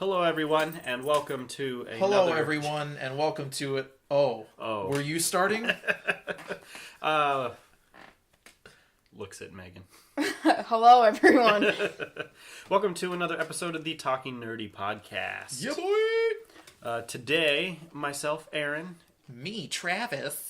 Hello, everyone, and welcome to another... Hello, everyone, and welcome to it. Oh. Were you starting? Looks at Megan. Hello, everyone. Welcome to another episode of the Talking Nerdy podcast. Yeah, boy! Today, myself, Aaron. Me, Travis.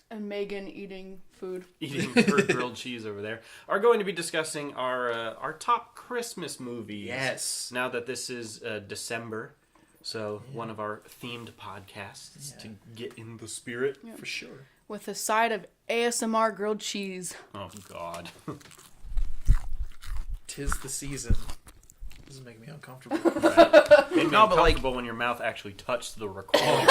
And Megan eating food. Eating her grilled cheese over there. Are going to be discussing our top Christmas movies. Yes. Now that this is December, so one of our themed podcasts to get in the spirit. Yeah. For sure. With a side of ASMR grilled cheese. Oh, God. 'Tis the season. This is making me uncomfortable. Right. Made me No, but uncomfortable when your mouth actually touched the recorder.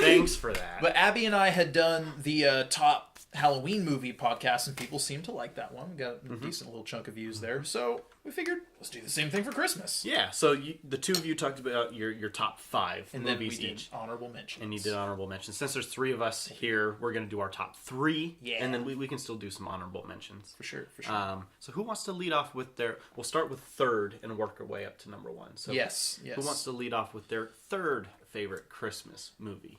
Thanks for that. But Abby and I had done the top Halloween movie podcast, and people seemed to like that one. We got a decent little chunk of views there. So we figured, let's do the same thing for Christmas. Yeah, so the two of you talked about your top five And then we movies did each. honorable mentions. And you did honorable mentions. Since there's three of us here, we're going to do our top three. Yeah. And then we can still do some honorable mentions. For sure, for sure. So who wants to lead off with their... We'll start with third and work our way up to number one. So yes. Who wants to lead off with their third favorite Christmas movie?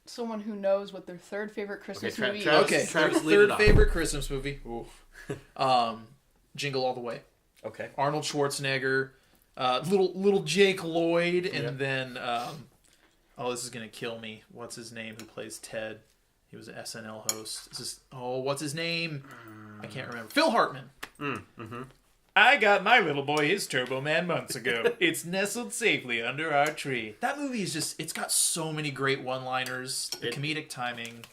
Someone who knows what their third favorite Christmas movie is. Okay, Travis, lead third it off. favorite Christmas movie. Oof. Jingle All the Way. Okay. Arnold Schwarzenegger, little Jake Lloyd, and then this is gonna kill me. What's his name? Who plays Ted? He was an SNL host. What's his name? I can't remember. Phil Hartman. Mm-hmm. I got my little boy his Turbo Man months ago. It's nestled safely under our tree. That movie is it's got so many great one-liners. The comedic timing,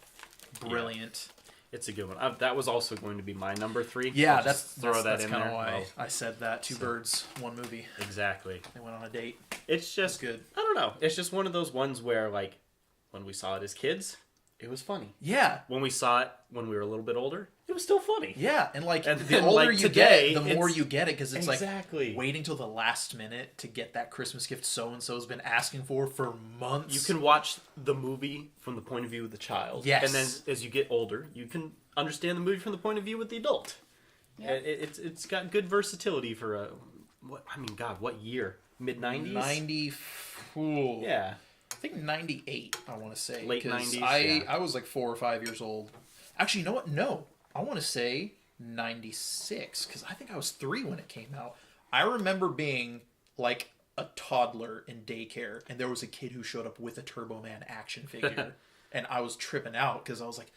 brilliant. It's a good one. That was also going to be my number three. Yeah, that's that's in kind there. of why I said that. Two birds, one movie. Exactly. They went on a date. It's just good. I don't know. It's just one of those ones where, like, when we saw it as kids, it was funny. Yeah. When we saw it when we were a little bit older, it was still funny. Yeah, and like And the then, older like, you today, get, the more you get it, because it's exactly. like waiting till the last minute to get that Christmas gift so-and-so's been asking for months. You can watch the movie from the point of view of the child. Yes. And then as you get older, you can understand the movie from the point of view of the adult. Yeah. It's got good versatility for what year? Mid-90s? 90... Yeah. I think 98, I want to say. Late 'cause 90s, I was like 4 or 5 years old. Actually, you know what? No. I want to say 96, because I think I was 3 when it came out. I remember being like a toddler in daycare, and there was a kid who showed up with a Turbo Man action figure, and I was tripping out because I was like,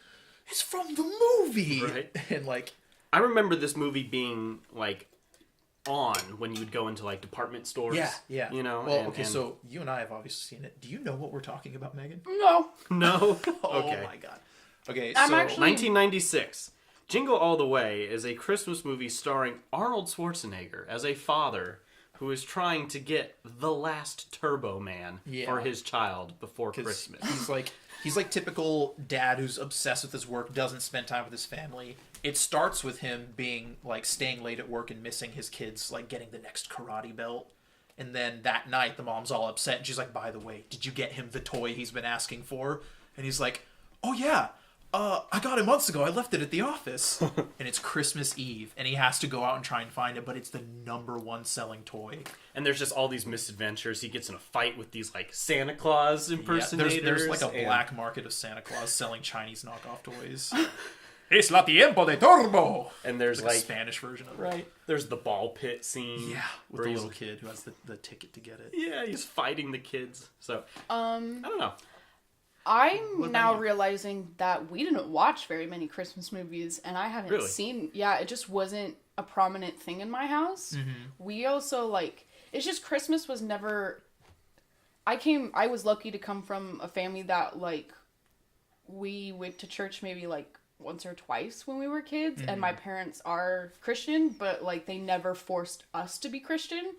it's from the movie! Right. And like... I remember this movie being, like, on when you would go into, like, department stores. Yeah. You know? Well, so you and I have obviously seen it. Do you know what we're talking about, Megan? No. No? Oh Okay. my god. Okay, I'm so... actually- 1996. Jingle All the Way is a Christmas movie starring Arnold Schwarzenegger as a father who is trying to get the last Turbo Man for his child before Christmas. He's like typical dad who's obsessed with his work, doesn't spend time with his family. It starts with him being like staying late at work and missing his kids, like getting the next karate belt. And then that night the mom's all upset and she's like, by the way, did you get him the toy he's been asking for? And he's like, oh yeah, I got it months ago. I left it at the office. And it's Christmas Eve, and he has to go out and try and find it, but it's the #1 selling toy. And there's just all these misadventures. He gets in a fight with these, like, Santa Claus impersonators. Yeah, there's like a black market of Santa Claus selling Chinese knockoff toys. Es la tiempo de turbo! And there's, like a Spanish version of it. Right. There's the ball pit scene. Yeah, with the little kid who has the ticket to get it. Yeah, he's fighting the kids. So, I don't know. I'm now realizing that we didn't watch very many Christmas movies, and I haven't seen... Yeah, it just wasn't a prominent thing in my house. Mm-hmm. We also, like... It's just Christmas was never... I was lucky to come from a family that, like... We went to church maybe, like, once or twice when we were kids, and my parents are Christian, but like they never forced us to be Christian.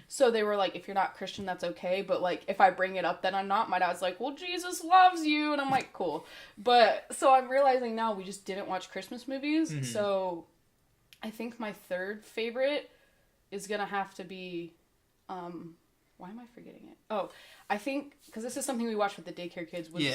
So they were like, if you're not Christian, that's okay, but like if I bring it up then I'm not. My dad's like, well, Jesus loves you, and I'm like, cool. But so I'm realizing now we just didn't watch Christmas movies. So I think my third favorite is gonna have to be why am I forgetting it? Oh, I think because this is something we watched with the daycare kids was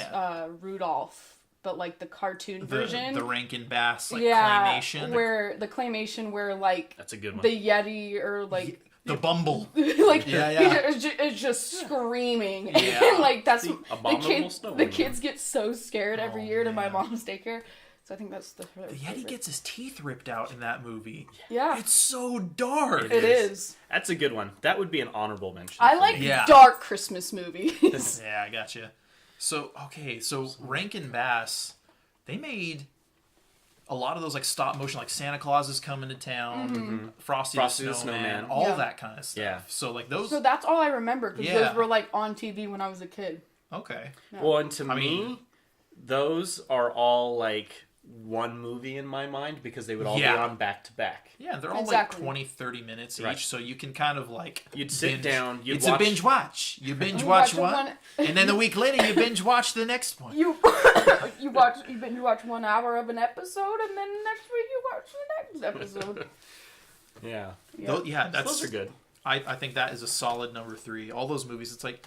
Rudolph, but like the cartoon version, the Rankin Bass claymation, where the claymation where like that's a good one. The Yeti or like The Bumble. Like, Yeah. it's just screaming. Yeah. And, like, that's the kids get so scared every year to my mom's daycare. So I think that's the Yeti gets his teeth ripped out in that movie. Yeah. It's so dark. It is. That's a good one. That would be an honorable mention. I like dark Christmas movies. Yeah, I gotcha. So Rankin Bass, they made a lot of those like stop motion, like Santa Claus is coming to town, Frosty the Snowman, all that kind of stuff. Yeah. So like those. So that's all I remember because those were like on TV when I was a kid. Okay. Yeah. Well, and to me, those are all like one movie in my mind because they would all be on back to back. Yeah, they're all like 20, 30 minutes each, so you can kind you sit down, it's a binge watch. You binge watch one, and then a week later you binge watch the next one. You binge watch 1 hour of an episode, and then next week you watch the next episode. Those are good. I think that is a solid number 3. All those movies, it's like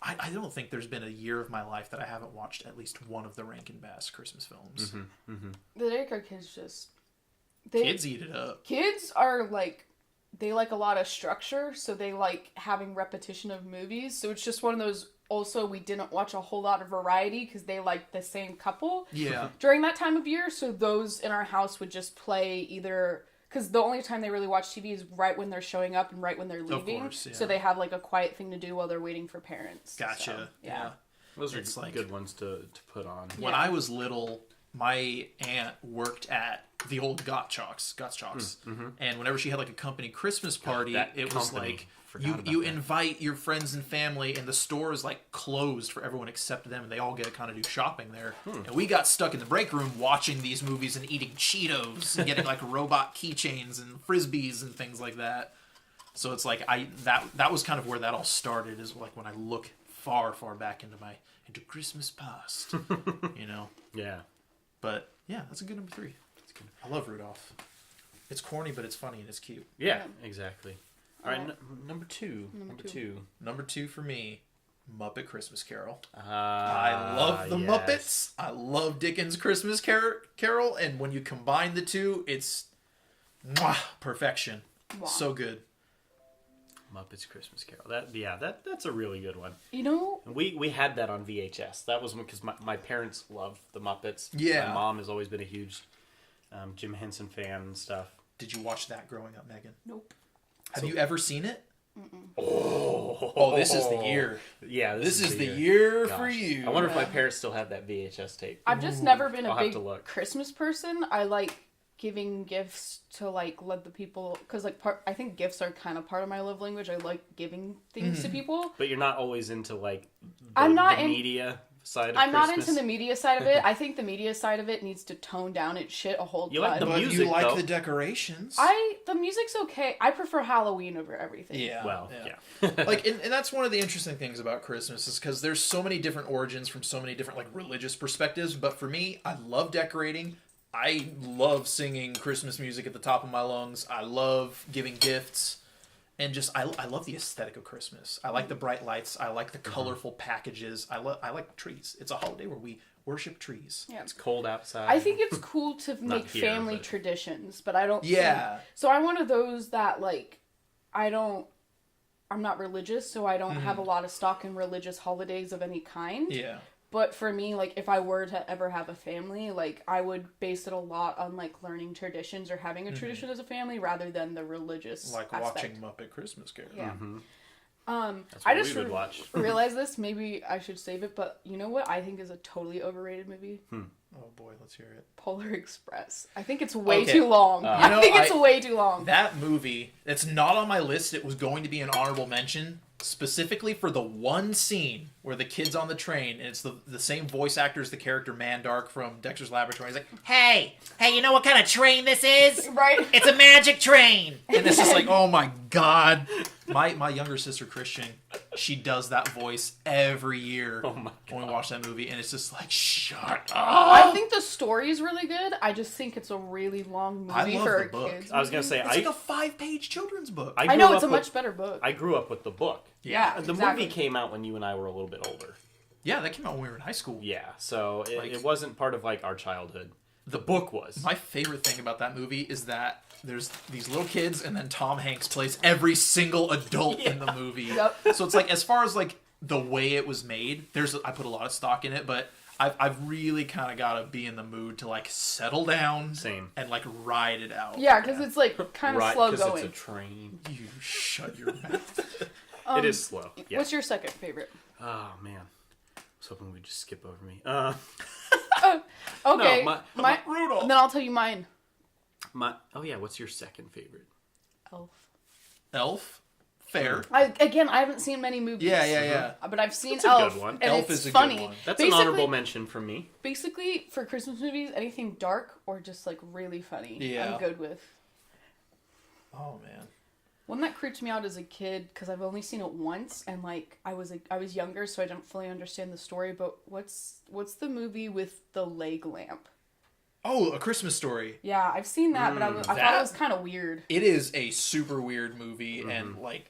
I don't think there's been a year of my life that I haven't watched at least one of the Rankin Bass Christmas films. The daycare kids kids eat it up. Kids are like, they like a lot of structure, so they like having repetition of movies. So it's just one of those. Also, we didn't watch a whole lot of variety because they like the same couple. Yeah. During that time of year, so those in our house would just play either. Because the only time they really watch TV is right when they're showing up and right when they're leaving. Of course, yeah. So they have like a quiet thing to do while they're waiting for parents. Gotcha. So, yeah. Those are like good ones to put on. When I was little, my aunt worked at the old Gottschalks. And whenever she had like a company Christmas party, it was like you invite your friends and family, and the store is like closed for everyone except them, and they all get to kind of do shopping there. And we got stuck in the break room watching these movies and eating Cheetos and getting like robot keychains and frisbees and things like that. So it's like that was kind of where that all started, is like when I look far back into Christmas past, you know. Yeah. But yeah, that's a good number 3. That's good. I love Rudolph. It's corny, but it's funny and it's cute. Yeah, exactly. All right, number 2. Number 2 for me, Muppet Christmas Carol. I love the Muppets. I love Dickens' Christmas Carol, and when you combine the two, it's perfection. Wow. So good. Muppets Christmas Carol. That's a really good one. You know, we had that on VHS. That was because my parents love the Muppets. Yeah, my mom has always been a huge Jim Henson fan and stuff. Did you watch that growing up, Megan? Nope. Have you ever seen it? Mm-mm. Oh, this is the year. Yeah, this is the year for you. I wonder if my parents still have that VHS tape. I've just never been a I'll big Christmas person. I like giving gifts to like let the people, because like I think gifts are kind of part of my love language. I like giving things to people. But you're not always into like the media side of I'm Christmas. not into the media side of it. I think the media side of it needs to tone down its shit a whole You lot. like the but music, you like though. the decorations. The music's okay. I prefer Halloween over everything. Yeah. Well, yeah. Like, and that's one of the interesting things about Christmas is because there's so many different origins from so many different like religious perspectives. But for me, I love decorating. I love singing Christmas music at the top of my lungs. I love giving gifts. And just, I love the aesthetic of Christmas. I like the bright lights. I like the colorful packages. I like trees. It's a holiday where we worship trees. Yeah. It's cold outside. I think it's cool to make family traditions, but I don't so I'm one of those that like I'm not religious, so I don't have a lot of stock in religious holidays of any kind. Yeah. But for me, like, if I were to ever have a family, like, I would base it a lot on, like, learning traditions or having a tradition as a family rather than the religious like aspect. Watching Muppet Christmas Carol. Yeah. That's what I just we would watch. realized this. Maybe I should save it, but you know what I think is a totally overrated movie? Oh boy, let's hear it. Polar Express. I think it's way too long. I think it's way too long. That movie, it's not on my list. It was going to be an honorable mention, specifically for the one scene where the kid's on the train, and it's the same voice actor as the character Mandark from Dexter's Laboratory. He's like, hey, you know what kind of train this is? Right. It's a magic train. And it's just like, oh my god. My younger sister, Christian, she does that voice every year when we watch that movie, and it's just like, shut up. I think the story is really good. I just think it's a really long movie for a kids. I was going to say, it's like a 5-page children's book. I know, it's a much better book. I grew up with the book. Yeah, The movie came out when you and I were a little bit older. Yeah, that came out when we were in high school. Yeah, so it wasn't part of, like, our childhood. The book was. My favorite thing about that movie is that there's these little kids, and then Tom Hanks plays every single adult in the movie. Yep. So it's like, as far as like the way it was made, I put a lot of stock in it, but I've really kind of got to be in the mood to like settle down, and like ride it out. Yeah, because it's like kind of slow going. Because it's a train. You shut your mouth. It is slow. Yeah. What's your second favorite? Oh man, I was hoping we'd just skip over me. Okay, no, Rudolph. Then I'll tell you mine. What's your second favorite? Elf? Fair. I haven't seen many movies. Yeah. But I've seen That's a Elf. good one. And Elf it's is a funny. good one. That's an honorable mention from me. Basically, for Christmas movies, anything dark or just like really funny, I'm good with. Oh man. One that creeped me out as a kid, because I've only seen it once, and like I was younger, so I don't fully understand the story. But what's the movie with the leg lamp? Oh, A Christmas Story. Yeah, I've seen that, but I thought it was kind of weird. It is a super weird movie, and like,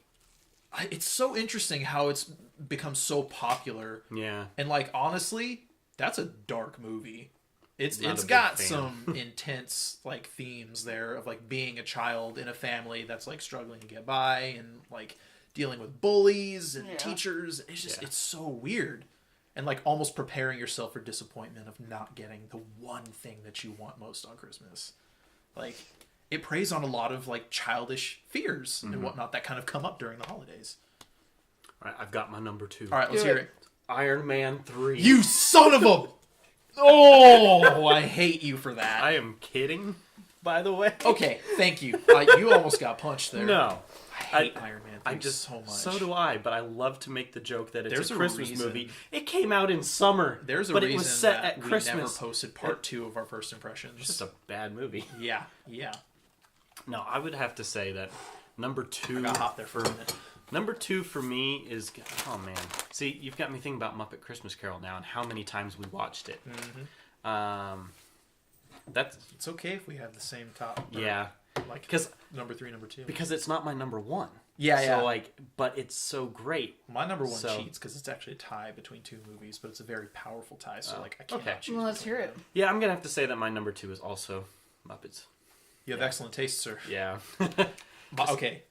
it's so interesting how it's become so popular. Yeah. And like, honestly, that's a dark movie. It's got some intense like themes there of like being a child in a family that's like struggling to get by, and like dealing with bullies and teachers. It's just it's so weird. And like almost preparing yourself for disappointment of not getting the one thing that you want most on Christmas. Like, it preys on a lot of like childish fears and whatnot that kind of come up during the holidays. All right, I've got my number 2. All right, let's hear it. Iron Man 3. You son of a... Oh, I hate you for that. I am kidding, by the way. Okay, thank you. You almost got punched there. No. I hate Iron Man 3 so much. So do I, but I love to make the joke that it's a Christmas reason. movie. It came out in summer, There's a but reason it was set that at we Christmas. never posted part 2 of our first impressions. It's just a bad movie. Yeah. No, I would have to say that number 2... I got hot there for a minute. Number 2 for me is... Oh, man. See, you've got me thinking about Muppet Christmas Carol now and how many times we watched it. It's okay if we have the same top. Yeah. Like, because number 3, number 2. Because it's not my number 1. Yeah. So, like, but it's so great. My number 1 cheats because it's actually a tie between 2 movies, but it's a very powerful tie, so, like, I can't choose. Well, let's hear it. Yeah, I'm going to have to say that my number 2 is also Muppets. You have excellent taste, sir. Yeah. Okay.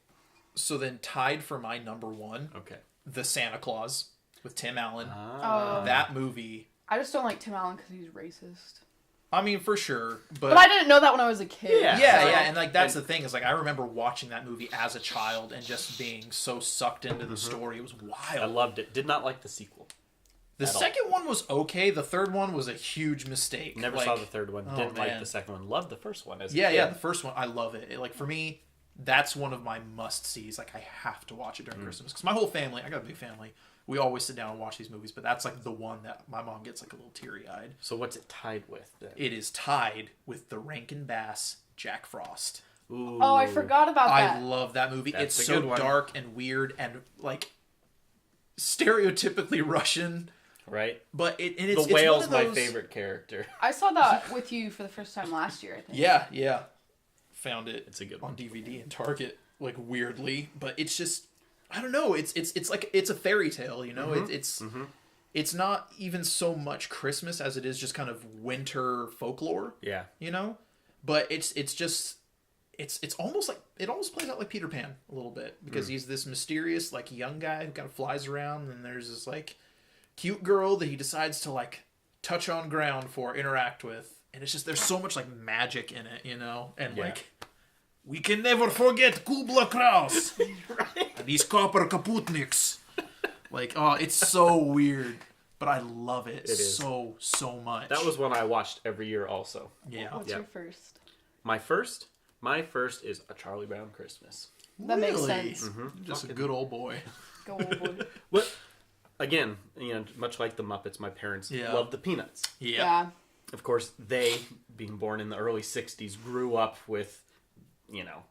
So then tied for my number 1. Okay. The Santa Claus with Tim Allen. That movie. I just don't like Tim Allen because he's racist. I mean, for sure, but I didn't know that when I was a kid. Yeah, and like that's the thing is like I remember watching that movie as a child and just being so sucked into the story. It was wild. I loved it. Did not like the sequel. The second one was okay. The third one was a huge mistake. Never saw the third one. Didn't like the second one. Loved the first one. Yeah. The first one, I love it. Like for me, that's one of my must sees. Like I have to watch it during Christmas because my whole family. I got a big family. We always sit down and watch these movies, but that's like the one that my mom gets like a little teary-eyed. So what's it tied with then? It is tied with the Rankin Bass Jack Frost. Ooh. Oh, I forgot about that. I love that movie. That's it's so dark and weird and like stereotypically Russian. Right? But it's the whale's my favorite character. I saw that with you for the first time last year, I think. Yeah. Found it. It's a good one. On DVD in Target, like weirdly, but it's just I don't know. It's like it's a fairy tale, you know. It's not even so much Christmas as it is just kind of winter folklore. Yeah, you know. But it's almost like it almost plays out like Peter Pan a little bit because he's this mysterious like young guy who kind of flies around, and there's this like cute girl that he decides to like touch on ground for, interact with, and it's just there's so much like magic in it, you know, and like. We can never forget Kubla Kraus. Right. And these copper kaputniks. Like, oh, it's so weird. But I love it, so much. That was one I watched every year also. Yeah. What's your first? My first? My first is A Charlie Brown Christmas. That makes sense. Just a good old boy. Go old boy. But, again, you know, much like the Muppets, my parents loved the Peanuts. Yeah. Of course, they, being born in the early 60s, grew up with... you know,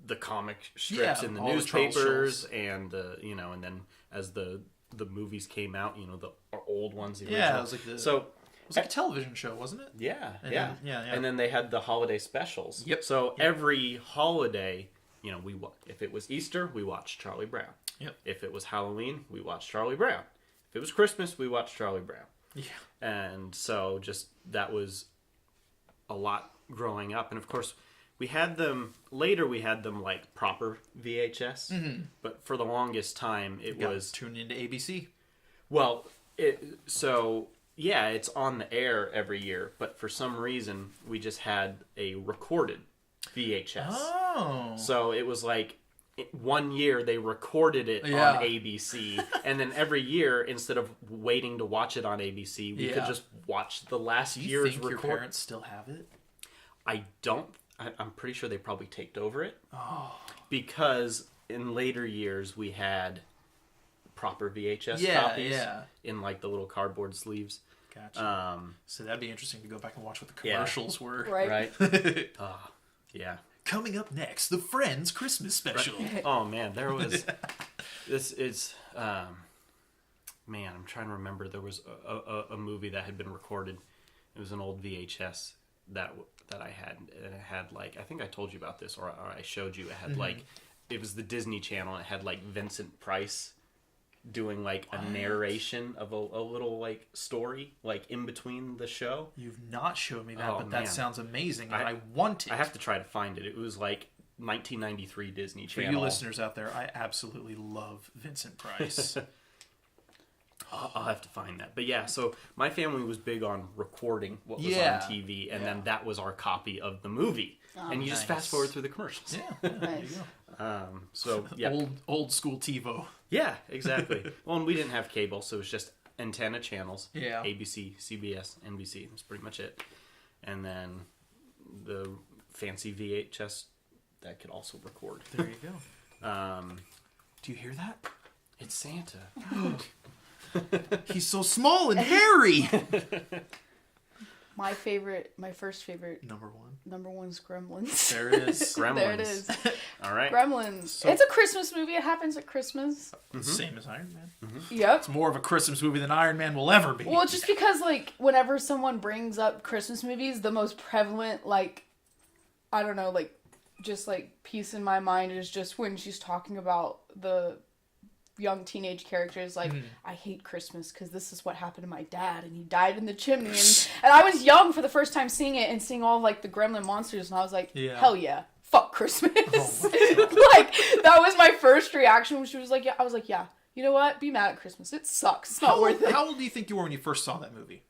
the comic strips in the newspapers and and then as the movies came out, you know, the old ones. The original. It was like it was like a television show, wasn't it? Yeah. Then, And then they had the holiday specials. Yep. So every holiday, you know, if it was Easter, we watched Charlie Brown. Yep. If it was Halloween, we watched Charlie Brown. If it was Christmas, we watched Charlie Brown. Yeah. And so that was a lot growing up, and of course we had them later. We had them like proper VHS, but for the longest time it was tuned into ABC. Well, it's on the air every year, but for some reason we just had a recorded VHS. Oh, so it was like 1 year they recorded it on ABC, and then every year instead of waiting to watch it on ABC, we could just watch the last year's record. Your parents still have it? I don't. I'm pretty sure they probably taped over it. Oh. Because in later years we had proper VHS copies in like the little cardboard sleeves. Gotcha. So that'd be interesting to go back and watch what the commercials were. Right. Yeah. Coming up next, the Friends Christmas special. Right. Oh man, there was this is man, I'm trying to remember. There was a movie that had been recorded. It was an old VHS that I had, and it had like, I think I told you about this, or I showed you. It had like, it was the Disney Channel. It had like Vincent Price doing like a narration of a little like story like in between the show. You've not showed me that, but that sounds amazing, and I want it. I have to try to find it. It was like 1993 Disney Channel. For you listeners out there, I absolutely love Vincent Price. I'll have to find that. But yeah, so my family was big on recording what was on TV, and then that was our copy of the movie. And you just fast forward through the commercials. Yeah, there you go. So yeah, old school TiVo. Yeah, exactly. Well, and we didn't have cable, so it was just antenna channels. Yeah. ABC, CBS, NBC. That's pretty much it. And then the fancy VHS that could also record. There you go. Do you hear that? It's Santa. He's so small and hairy. My first favorite. Number one's Gremlins. There it is. Gremlins. There it is. All right. Gremlins. So, it's a Christmas movie. It happens at Christmas. Same as Iron Man. Yep. It's more of a Christmas movie than Iron Man will ever be. Well, just because, like, whenever someone brings up Christmas movies, the most prevalent, like, I don't know, like, just, like, piece in my mind is just when she's talking about the young teenage characters, like, I hate Christmas because this is what happened to my dad, and he died in the chimney, and I was young for the first time seeing it, and seeing all, like, the gremlin monsters, and I was like, hell yeah, fuck Christmas. Like, that was my first reaction when she was like, I was like, yeah, you know what, be mad at Christmas, it sucks, it's not worth it. How old do you think you were when you first saw that movie?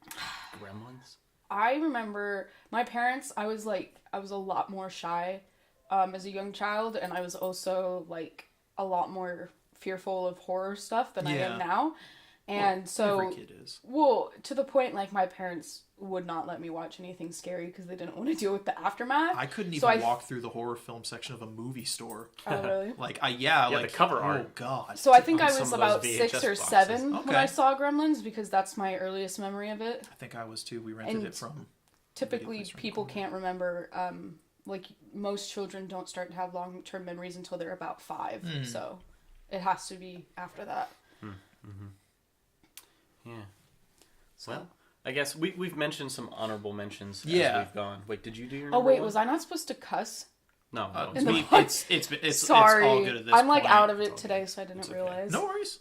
Gremlins? I remember my parents, I was a lot more shy as a young child, and I was also, like, a lot more fearful of horror stuff than I am now. And so every kid is. Well, to the point, like, my parents would not let me watch anything scary because they didn't want to deal with the aftermath. I couldn't even walk through the horror film section of a movie store. Oh, really? Like, like the cover art. Oh, God. So I think I was about 6 or 7 when I saw Gremlins, because that's my earliest memory of it. I think I was too. We rented it from... Typically, people can't remember... like, most children don't start to have long-term memories until they're about 5. So it has to be after that. Yeah. Well, I guess we've mentioned some honorable mentions as we've gone. Wait, did you do your number one? Was I not supposed to cuss? No. It's Sorry. all good at this I'm point. like out of it today, so I didn't realize. No worries.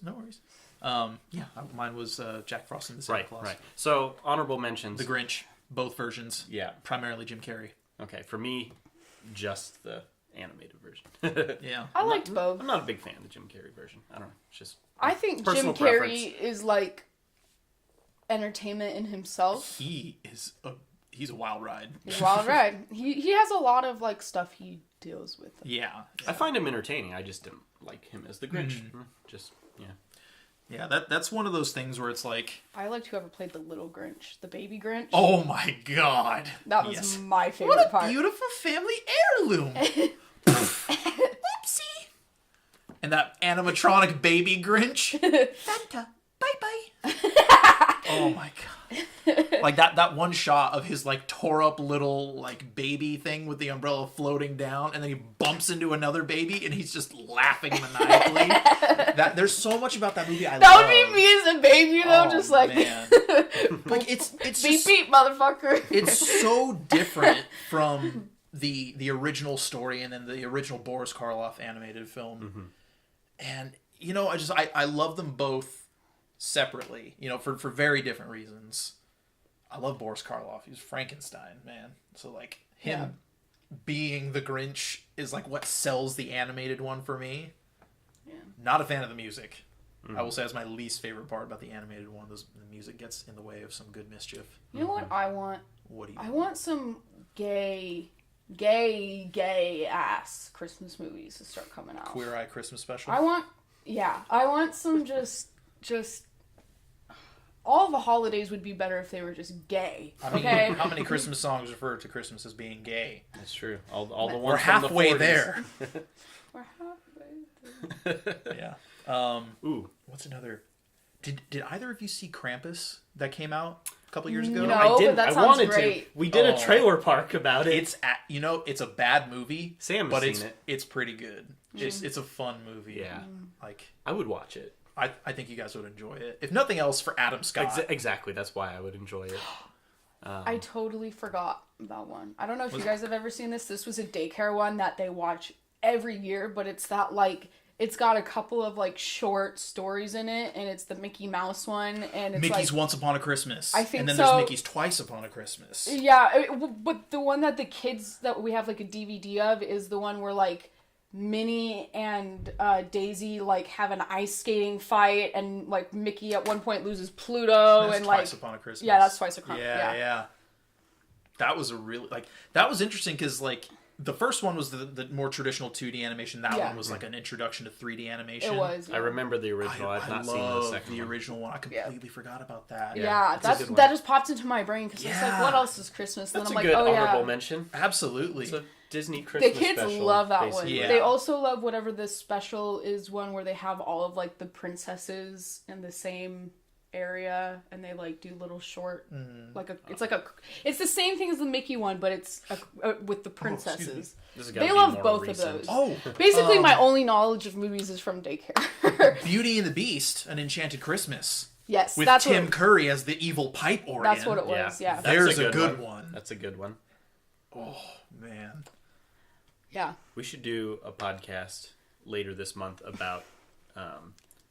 Mine was Jack Frost and the Santa Claus. Right. So, honorable mentions. The Grinch, both versions. Yeah. Primarily Jim Carrey. Okay, for me, just the animated version. Yeah. I liked both. I'm not a big fan of the Jim Carrey version. I don't know. It's just I think Jim Carrey is like entertainment in himself. He's a wild ride. He's a wild ride. He has a lot of like stuff he deals with. Yeah. I find him entertaining. I just didn't like him as the Grinch. Yeah, that's one of those things where it's like... I liked whoever played the little Grinch, the baby Grinch. Oh my God. That was my favorite part. What a beautiful family heirloom. Oopsie. And that animatronic baby Grinch. Santa, bye-bye. Oh my God. Like that one shot of his like tore up little like baby thing with the umbrella floating down, and then he bumps into another baby and he's just laughing maniacally. There's so much about that movie I love. That would be me as a baby though, just like man. Like it's beep beep motherfucker. It's so different from the original story and then the original Boris Karloff animated film. And you know, I love them both separately, you know, for very different reasons. I love Boris Karloff. He's Frankenstein, man. So like him being the Grinch is like what sells the animated one for me. Yeah. Not a fan of the music. I will say that's my least favorite part about the animated one. The music gets in the way of some good mischief. You know what I want? What do you I want some gay ass Christmas movies to start coming out. Queer Eye Christmas special? I want some just all the holidays would be better if they were just gay. Okay? How many Christmas songs refer to Christmas as being gay? That's true. All the ones We're halfway from the 40s. there. We're halfway there. Yeah. Ooh. What's another? Did either of you see Krampus that came out a couple years ago? No, I didn't. but that I sounds wanted great. to. We did a trailer park about it. It's a bad movie. Sam has but seen it. It's pretty good. It's a fun movie. Yeah. Like I would watch it. I think you guys would enjoy it. If nothing else, for Adam Scott. Exactly. That's why I would enjoy it. I totally forgot about one. I don't know if you guys have ever seen this. This was a daycare one that they watch every year, but it's that like it's got a couple of like short stories in it, and it's the Mickey Mouse one, and it's Mickey's like, Once Upon a Christmas. I think and then so. there's Mickey's Twice Upon a Christmas. Yeah, but the one that the kids that we have like a DVD of is the one where like Minnie and Daisy like have an ice skating fight, and like Mickey at one point loses Pluto, That's and Twice like Upon a Christmas. yeah, that's Twice Upon. Yeah. That was a really that was interesting because like the first one was the more traditional 2D animation. That one was like an introduction to 3D animation. It was. I remember the original. I've not seen the second the one. original one. I completely forgot about that. Yeah, that's a good one. that just popped into my brain because it's like, what else is Christmas? And That's then I'm a like, good oh honorable yeah, mention. Absolutely. It's a Disney the Christmas kids special, love that basically. one. Yeah. They also love whatever this special is, one where they have all of like the princesses in the same area, and they like do little short it's the same thing as the Mickey one, but it's with the princesses. They love both of those. Basically my only knowledge of movies is from daycare. Beauty and the Beast, An Enchanted Christmas. Yes, with that's Tim Curry as the evil pipe organ. That's what it was. Yeah. There's a good one. That's a good one. Oh man. Yeah. We should do a podcast later this month about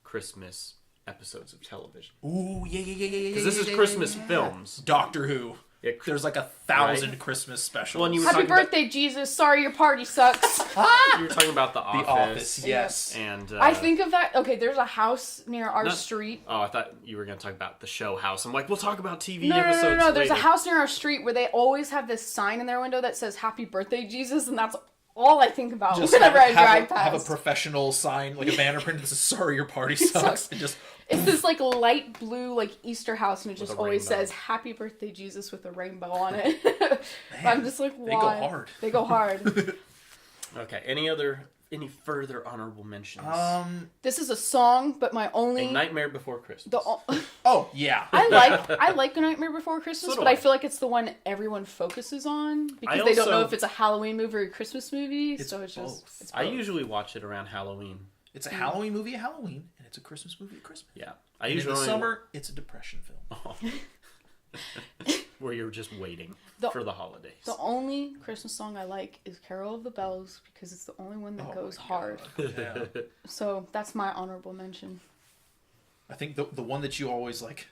Christmas episodes of television. Ooh, yeah. Because this is Christmas films. Doctor Who. Yeah, there's like 1,000 Christmas specials. Well, Happy birthday, Jesus! Sorry, your party sucks. You were talking about The Office. The Office, yes. And I think of that. Okay, there's a house near our street. Oh, I thought you were going to talk about the show house. I'm like, we'll talk about TV No. episodes There's later. a house near our street where they always have this sign in their window that says "Happy Birthday, Jesus," and that's all I think about whenever I drive past. Have a professional sign, like a banner print that says "Sorry, your party sucks." And just it's this like light blue like Easter house, and it just always rainbow. says "Happy Birthday, Jesus" with a rainbow on it. I'm just like, why? They go hard. They go hard. Okay. Any further honorable mentions? This is a song, but my only A Nightmare Before Christmas. oh yeah. I like A Nightmare Before Christmas, So do but I I. feel like it's the one everyone focuses on because they don't know if it's a Halloween movie or a Christmas movie. So it's both. just it's I both. usually watch it around Halloween. It's a Halloween movie at Halloween, and it's a Christmas movie at Christmas. Yeah. I And usually in the only summer, it's a depression film. where you're just waiting for the holidays. The only Christmas song I like is Carol of the Bells because it's the only one that goes hard. Yeah. So that's my honorable mention. I think the one that you always like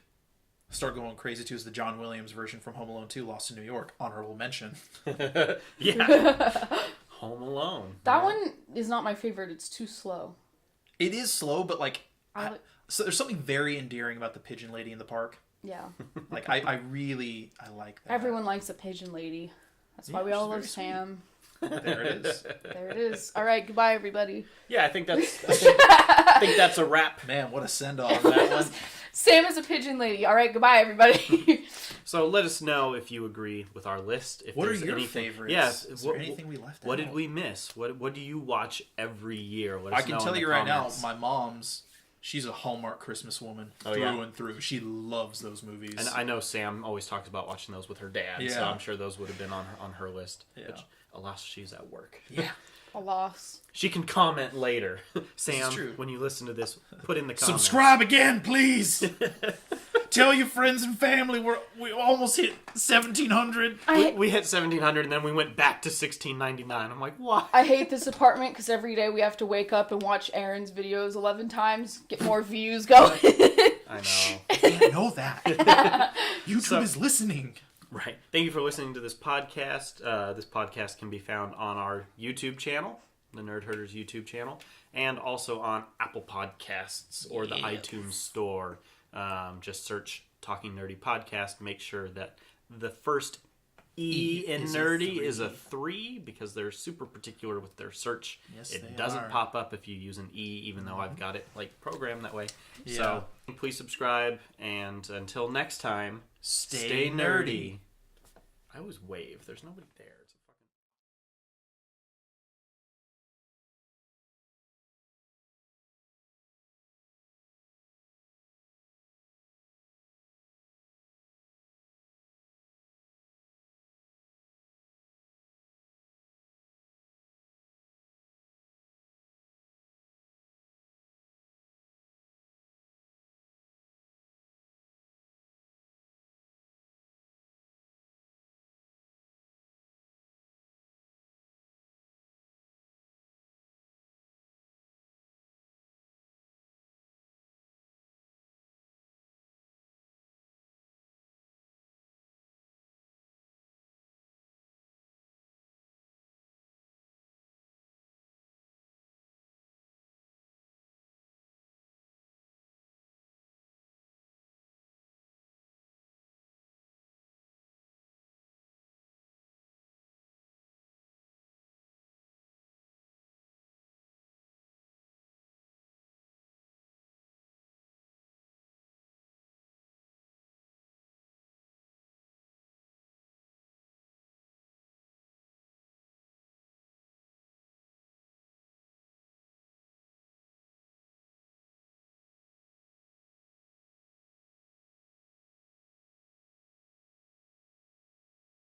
start going crazy to is the John Williams version from Home Alone 2, Lost in New York. Honorable mention. Yeah. Home Alone. That one is not my favorite. It's too slow. It is slow, but like, So there's something very endearing about the pigeon lady in the park. Yeah. Like I like that. Everyone likes a pigeon lady. That's why we all love Sam. There it is. There it is. All right, goodbye, everybody. Yeah, I think that's a wrap. Man, what a send off that one. Sam is a pigeon lady. All right, goodbye, everybody. So let us know if you agree with our list. If What are there's your anything, favorites? Yes. Is there anything we left out? What did we miss? What do you watch every year? Let us I can know tell in you the right comments. now, my mom's, she's a Hallmark Christmas woman through and through. She loves those movies. And I know Sam always talks about watching those with her dad, so I'm sure those would have been on her list. Yeah. Which, alas, she's at work. Yeah. A loss. She can comment later. Sam, true. when you listen to this, put in the comments. Subscribe again, please. Tell your friends and family we almost hit 1,700. We hit 1,700 and then we went back to 1,699. I'm like, why? I hate this apartment because every day we have to wake up and watch Aaron's videos 11 times, get more views going. I know. I can't know that. YouTube is listening. Right. Thank you for listening to this podcast. This podcast can be found on our YouTube channel, the Nerd Herders YouTube channel, and also on Apple Podcasts or the iTunes Store. Just search Talking Nerdy Podcast. Make sure that the first E in nerdy is a 3 because they're super particular with their search. Yes, it doesn't pop up if you use an E, even though I've got it like programmed that way. Yeah. So please subscribe, and until next time, stay nerdy. I always wave. There's nobody there.